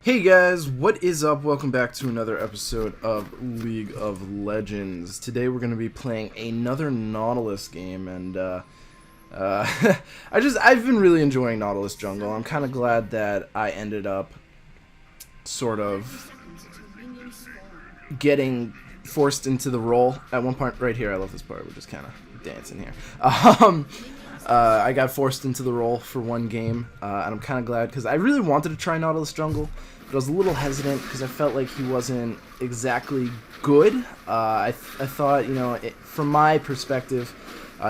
Hey guys, what is up? Welcome back to another episode of League of Legends. Today we're going to be playing another Nautilus game, and I've been really enjoying Nautilus Jungle. I'm kind of glad that I ended up sort of getting forced into the role at one point. Right here, I love this part. We're just kind of dancing here. I got forced into the role for one game, and I'm kind of glad because I really wanted to try Nautilus Jungle, but I was a little hesitant because I felt like he wasn't exactly good. I thought, you know, from my perspective,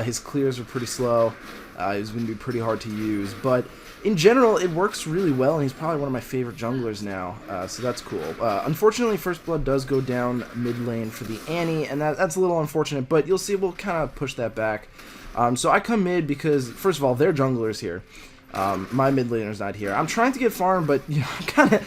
his clears were pretty slow. He was going to be pretty hard to use, but in general, it works really well, and he's probably one of my favorite junglers now, so that's cool. Unfortunately, First Blood does go down mid lane for the Annie, and that's a little unfortunate, but you'll see we'll kind of push that back. So I come mid because, first of all, their jungler's here. My mid laner's not here. I'm trying to get farm, but you know,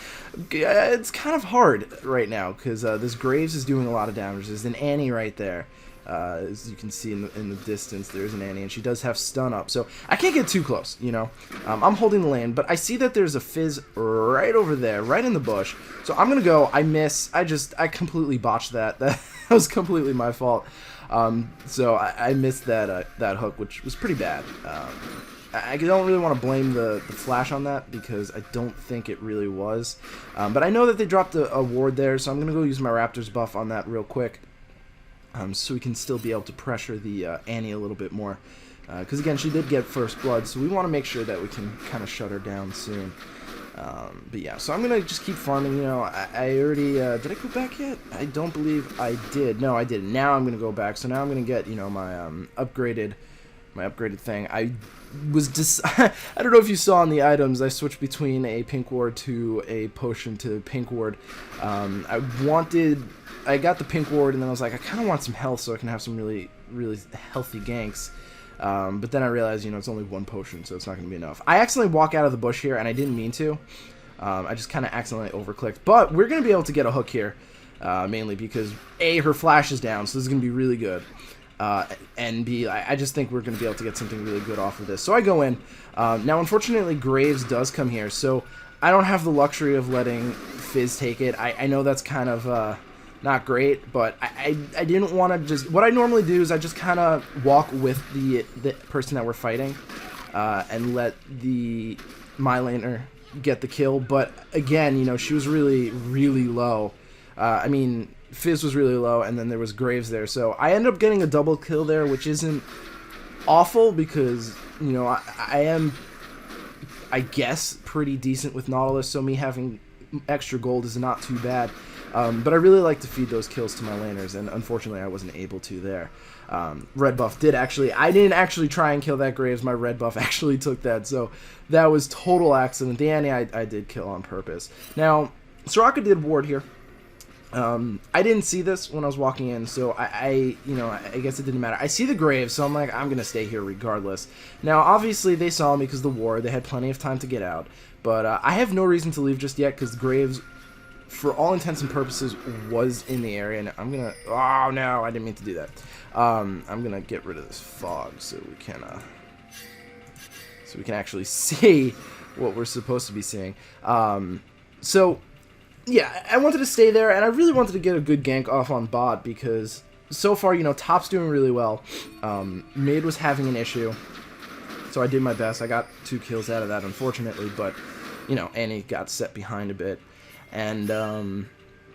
it's kind of hard right now because this Graves is doing a lot of damage. There's an Annie right there. As you can see in the distance, there's an Annie, and she does have stun up, so I can't get too close, you know. I'm holding the lane, but I see that there's a Fizz right over there, right in the bush, so I'm gonna go. I miss. I completely botched that. That was completely my fault. So I missed that hook, which was pretty bad. I don't really want to blame the flash on that because I don't think it really was. But I know that they dropped a ward there, so I'm going to go use my Raptors buff on that real quick. So we can still be able to pressure the Annie a little bit more. Because again, she did get First Blood, so we want to make sure that we can kind of shut her down soon. But yeah, so I'm going to just keep farming. You know, I already, did I go back yet? I don't believe I did. No, I didn't. Now I'm going to go back. So now I'm going to get, you know, my upgraded thing. I was just, I don't know if you saw in the items, I switched between a pink ward to a potion to pink ward. I got the pink ward, and then I was like, I kind of want some health so I can have some really, really healthy ganks. But then I realized, you know, it's only one potion, so it's not going to be enough. I accidentally walk out of the bush here, and I didn't mean to. I just kind of accidentally overclicked. But we're going to be able to get a hook here, mainly because, A, her flash is down, so this is going to be really good. And B, I just think we're going to be able to get something really good off of this. So I go in. Now, unfortunately, Graves does come here, so I don't have the luxury of letting Fizz take it. I know that's kind of not great, but I didn't want to just... What I normally do is I just kind of walk with the person that we're fighting and let my laner get the kill. But again, you know, she was really, really low. I mean... Fizz was really low, and then there was Graves there, so I ended up getting a double kill there, which isn't awful because, you know, I am, I guess, pretty decent with Nautilus, so me having extra gold is not too bad. But I really like to feed those kills to my laners, and unfortunately I wasn't able to there. Red buff did actually, I didn't actually try and kill that Graves, my red buff actually took that, so that was total accident. The Annie I did kill on purpose. Now, Soraka did ward here. I didn't see this when I was walking in, so I guess it didn't matter. I see the Graves, so I'm like, I'm gonna stay here regardless. Now, obviously, they saw me because the ward. They had plenty of time to get out, but I have no reason to leave just yet because the Graves, for all intents and purposes, was in the area, and I'm gonna... Oh, no, I didn't mean to do that. I'm gonna get rid of this fog so we can actually see what we're supposed to be seeing. Yeah, I wanted to stay there, and I really wanted to get a good gank off on bot because so far, you know, top's doing really well. Mid was having an issue, so I did my best. I got 2 kills out of that, unfortunately, but, you know, Annie got set behind a bit. And,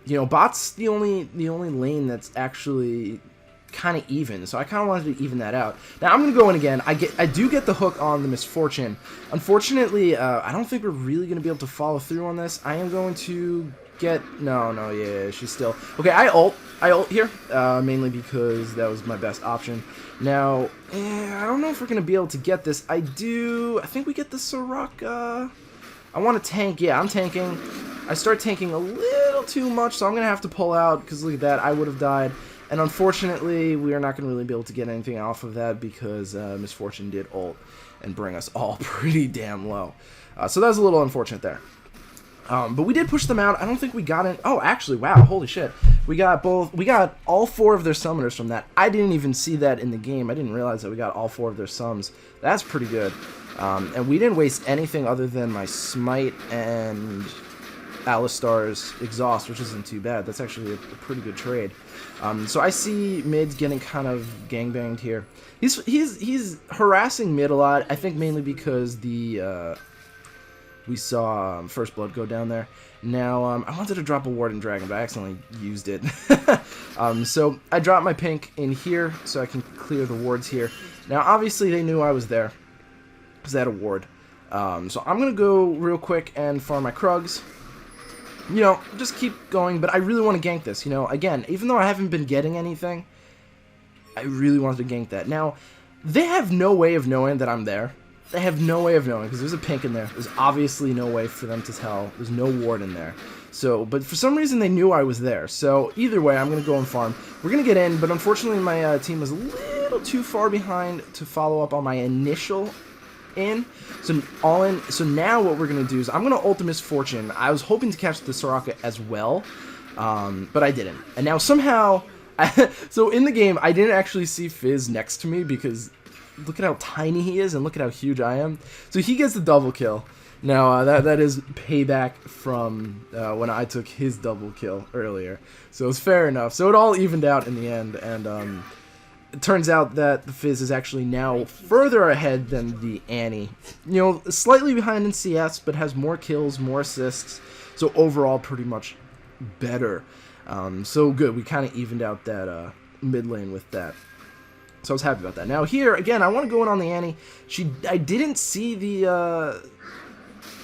you know, bot's the only lane that's actually kind of even, so I kind of wanted to even that out. Now I'm gonna go in again. I do get the hook on the Misfortune. Unfortunately, I don't think we're really gonna be able to follow through on this. I am going to get yeah, she's still okay. I ult here, mainly because that was my best option. Now, I don't know if we're gonna be able to get this. I think we get the Soraka. I want to tank. Yeah, I'm tanking. I start tanking a little too much, so I'm gonna have to pull out because look at that. I would have died. And unfortunately, we are not going to really be able to get anything off of that because Misfortune did ult and bring us all pretty damn low. So that was a little unfortunate there. But we did push them out. I don't think we got it. Oh, actually, wow, holy shit. We got all 4 of their summoners from that. I didn't even see that in the game. I didn't realize that we got all 4 of their sums. That's pretty good. And we didn't waste anything other than my smite and Alistar's exhaust, which isn't too bad. That's actually a pretty good trade. So I see mid getting kind of gangbanged here. He's harassing mid a lot. I think mainly because the we saw First Blood go down there. Now I wanted to drop a Warden Dragon, but I accidentally used it. So I dropped my pink in here so I can clear the wards here. Now obviously they knew I was there because they had a ward. So I'm gonna go real quick and farm my Krugs. You know, just keep going, but I really want to gank this, you know, again, even though I haven't been getting anything, I really wanted to gank that. Now, they have no way of knowing that I'm there. They have no way of knowing, because there's a pink in there. There's obviously no way for them to tell. There's no ward in there. So, but for some reason they knew I was there. So, either way, I'm going to go and farm. We're going to get in, but unfortunately my team was a little too far behind to follow up on my initial in. So all in. So now what we're gonna do is I'm gonna ult Misfortune. I was hoping to catch the Soraka as well, but I didn't. And now somehow, so in the game I didn't actually see Fizz next to me because look at how tiny he is and look at how huge I am. So he gets the double kill. Now that is payback from when I took his double kill earlier. So it's fair enough. So it all evened out in the end, and it turns out that the Fizz is actually now further ahead than the Annie. You know, slightly behind in CS, but has more kills, more assists. So overall, pretty much better. So good. We kind of evened out that mid lane with that. So I was happy about that. Now here, again, I want to go in on the Annie. I didn't see the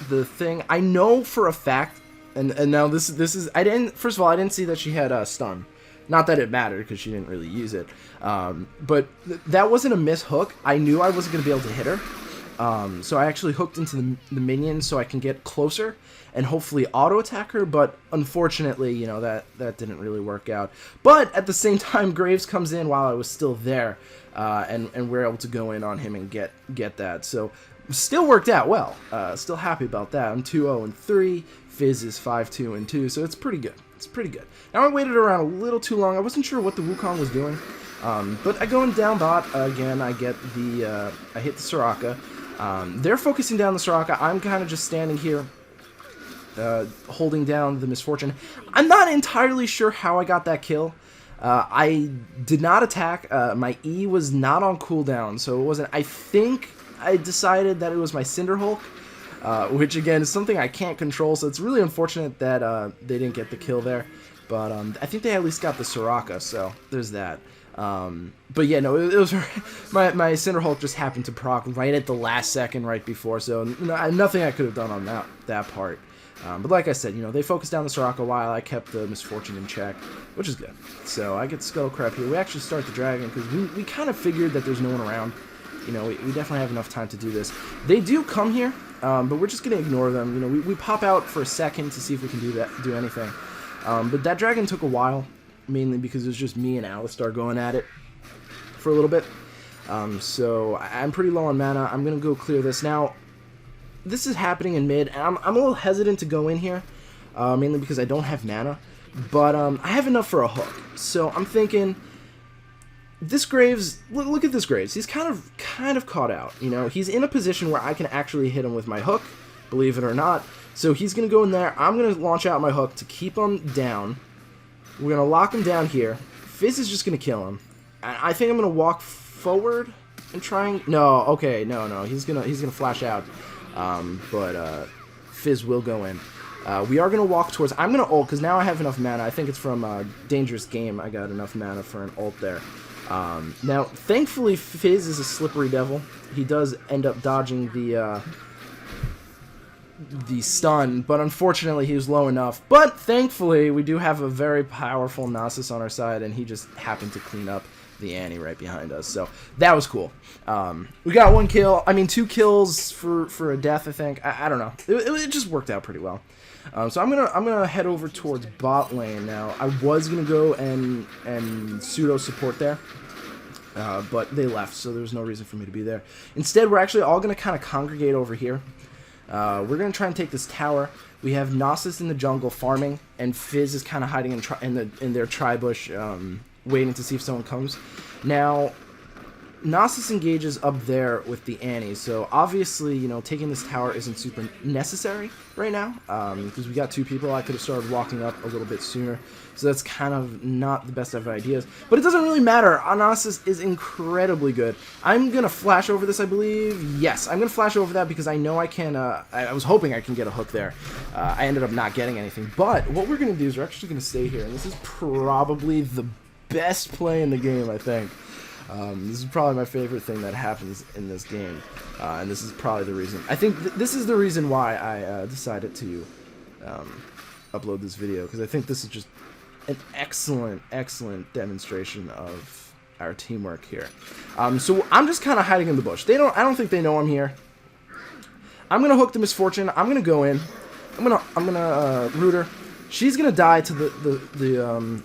thing. I know for a fact, and now this is, first of all, I didn't see that she had stun. Not that it mattered, because she didn't really use it. But that wasn't a miss hook. I knew I wasn't going to be able to hit her. So I actually hooked into the minion so I can get closer and hopefully auto-attack her. But unfortunately, you know, that didn't really work out. But at the same time, Graves comes in while I was still there. And we're able to go in on him and get that. So still worked out well. Still happy about that. I'm 2-0-3. Fizz is 5-2-2. So it's pretty good. It's pretty good. Now I waited around a little too long. I wasn't sure what the Wukong was doing, but I go in down bot again. I get the I hit the Soraka. They're focusing down the Soraka. I'm kind of just standing here, holding down the Misfortune. I'm not entirely sure how I got that kill. I did not attack. My E was not on cooldown, so it wasn't. I think I decided that it was my Cinderhulk. Which again is something I can't control, so it's really unfortunate that they didn't get the kill there. But I think they at least got the Soraka, so there's that. But yeah, no, it was my Cinderhulk just happened to proc right at the last second, right before, so nothing I could have done on that part. But like I said, you know, they focused down the Soraka while I kept the Misfortune in check, which is good. So I get Skullcrab here. We actually start the Dragon because we kind of figured that there's no one around. You know, we definitely have enough time to do this. They do come here, but we're just going to ignore them. You know, we pop out for a second to see if we can do anything. But that dragon took a while, mainly because it was just me and Alistar going at it for a little bit. So I'm pretty low on mana. I'm going to go clear this. Now, this is happening in mid, and I'm a little hesitant to go in here, mainly because I don't have mana. But I have enough for a hook. So I'm thinking, this Graves, look at this Graves. He's kind of caught out. You know, he's in a position where I can actually hit him with my hook, believe it or not. So he's going to go in there. I'm going to launch out my hook to keep him down. We're going to lock him down here. Fizz is just going to kill him. I think I'm going to walk forward and try and... No, okay, no. He's gonna flash out. But Fizz will go in. We are going to walk towards... I'm going to ult, because now I have enough mana. I think it's from Dangerous Game. I got enough mana for an ult there. Now, thankfully, Fizz is a slippery devil. He does end up dodging the stun, but unfortunately he was low enough. But thankfully, we do have a very powerful Nasus on our side, and he just happened to clean up the Annie right behind us. So that was cool. We got 1 kill. I mean, 2 kills for a death, I think. I don't know. It just worked out pretty well. So I'm gonna head over towards bot lane now. I was gonna go and pseudo support there, but they left, so there was no reason for me to be there. Instead, we're actually all gonna kind of congregate over here. We're gonna try and take this tower. We have Nasus in the jungle farming, and Fizz is kind of hiding in their tri-bush, waiting to see if someone comes. Now, Nasus engages up there with the Annie, so obviously, you know, taking this tower isn't super necessary right now, because we got 2 people. I could have started walking up a little bit sooner, so that's kind of not the best of ideas. But it doesn't really matter. Nasus is incredibly good. I'm going to flash over this, I believe. Yes, I'm going to flash over that because I know I can, I was hoping I can get a hook there. I ended up not getting anything, but what we're going to do is we're actually going to stay here, and this is probably the best play in the game, I think. This is probably my favorite thing that happens in this game, and this is probably the reason. I think this is the reason why I decided to upload this video, because I think this is just an excellent demonstration of our teamwork here. So I'm just kind of hiding in the bush. I don't think they know I'm here. I'm gonna hook the Misfortune. I'm gonna go in. I'm gonna root her. She's gonna die to the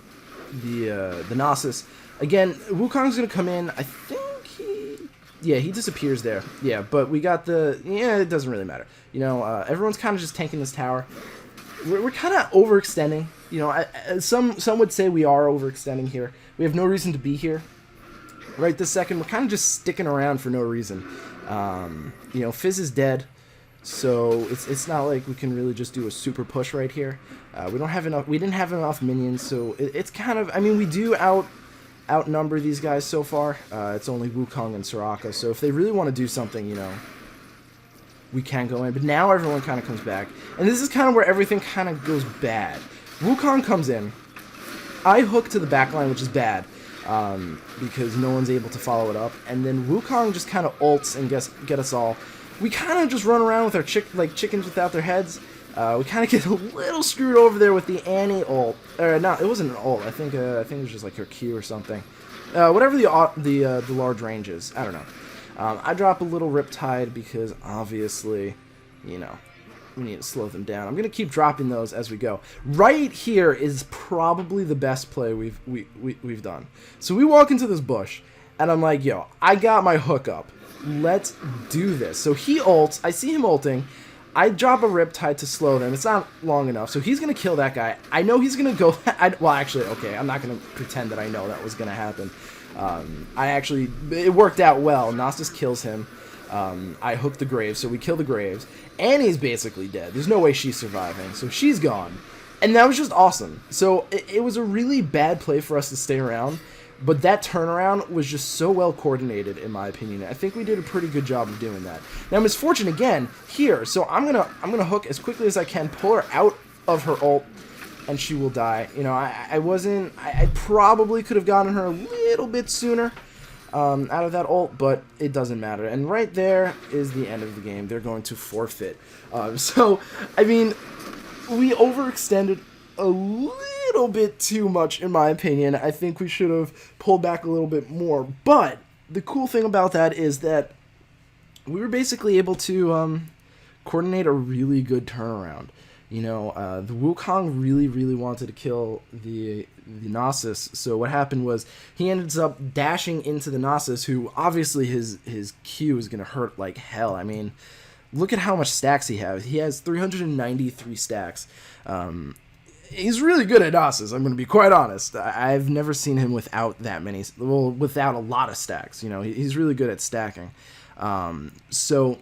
Nasus. Again, Wukong's gonna come in. I think he disappears there. Yeah, but we got it doesn't really matter. You know, everyone's kind of just tanking this tower. We're kind of overextending. You know, some would say we are overextending here. We have no reason to be here right this second. We're kind of just sticking around for no reason. You know, Fizz is dead, so it's not like we can really just do a super push right here. We don't have enough. We didn't have enough minions, so it's kind of. I mean, we do outnumber these guys so far. It's only Wukong and Soraka, so if they really want to do something, you know, we can go in. But now everyone kind of comes back, and this is kind of where everything kind of goes bad. Wukong comes in. I hook to the backline, which is bad, because no one's able to follow it up, and then Wukong just kind of ults and get us all. We kind of just run around with our chickens without their heads. We kind of get a little screwed over there with the Annie ult. Or no, it wasn't an ult. I think it was just like her Q or something. Whatever the large range is, I don't know. I drop a little Riptide because obviously, you know, we need to slow them down. I'm gonna keep dropping those as we go. Right here is probably the best play we've done. So we walk into this bush, and I'm like, yo, I got my hook up. Let's do this. So he ults. I see him ulting. I drop a Riptide to slow them. It's not long enough, so he's going to kill that guy. I know he's going to go... well, actually, okay, I'm not going to pretend that I know that was going to happen. It worked out well. Nasus kills him. I hook the Graves, so we kill the Graves. Annie's basically dead. There's no way she's surviving, so she's gone. And that was just awesome. So it was a really bad play for us to stay around, but that turnaround was just so well coordinated, in my opinion. I think we did a pretty good job of doing that. Now, Misfortune again here, so I'm gonna hook as quickly as I can, pull her out of her ult, and she will die. You know, I probably could have gotten her a little bit sooner out of that ult, but it doesn't matter. And right there is the end of the game. They're going to forfeit. So, I mean, we overextended a little bit too much, in my opinion. I think we should have pulled back a little bit more. But the cool thing about that is that we were basically able to coordinate a really good turnaround. You know, the Wukong really wanted to kill the Nasus. So what happened was he ends up dashing into the Nasus, who obviously his Q is going to hurt like hell. I mean, look at how much stacks he has. He has 393 stacks. He's really good at Nasus, I'm going to be quite honest. I've never seen him without that many, well, without a lot of stacks. You know, he's really good at stacking. So,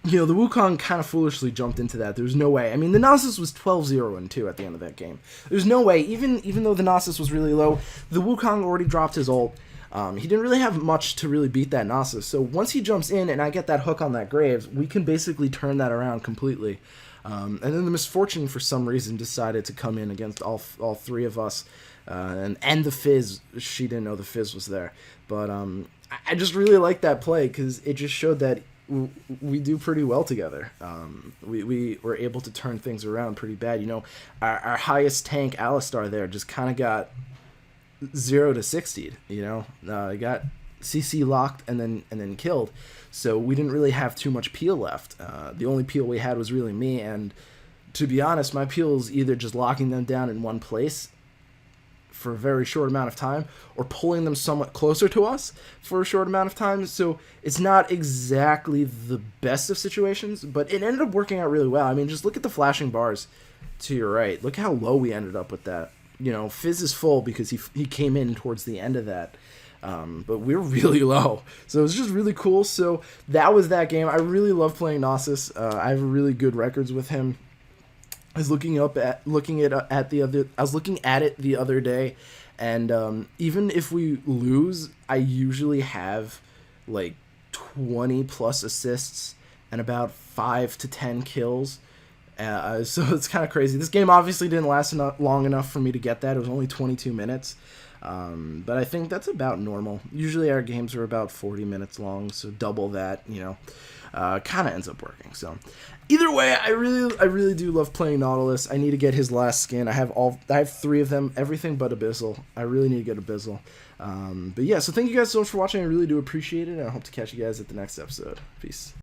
you know, the Wukong kind of foolishly jumped into that. There's no way. I mean, the Nasus was 12-0-2 at the end of that game. There's no way, even though the Nasus was really low, the Wukong already dropped his ult. He didn't really have much to really beat that Nasus. So once he jumps in and I get that hook on that Graves, we can basically turn that around completely. And then the Misfortune, for some reason, decided to come in against all 3 of us. And the Fizz. She didn't know the Fizz was there. But I just really like that play because it just showed that we do pretty well together. We were able to turn things around pretty bad. You know, our highest tank, Alistar, there just kind of got 0 to 60'd. You know, he got CC locked and then killed. So we didn't really have too much peel left. The only peel we had was really me, and to be honest, my peel is either just locking them down in one place for a very short amount of time, or pulling them somewhat closer to us for a short amount of time. So it's not exactly the best of situations, but it ended up working out really well. I mean, just look at the flashing bars to your right. Look how low we ended up with that. You know, Fizz is full because he came in towards the end of that. but we're really low, so it was just really cool. So that was that game. I really love playing Nautilus. I have really good records with him. I was looking at it the other day, and even if we lose, I usually have like 20 plus assists and about 5 to 10 kills. So it's kind of crazy. This game obviously didn't last long enough for me to get that. It was only 22 minutes. But I think that's about normal. Usually our games are about 40 minutes long, so double that, kind of ends up working. So either way, I really do love playing Nautilus. I need to get his last skin. I have 3 of them, everything but Abyssal. I really need to get Abyssal. But yeah, so thank you guys so much for watching. I really do appreciate it, and I hope to catch you guys at the next episode. Peace.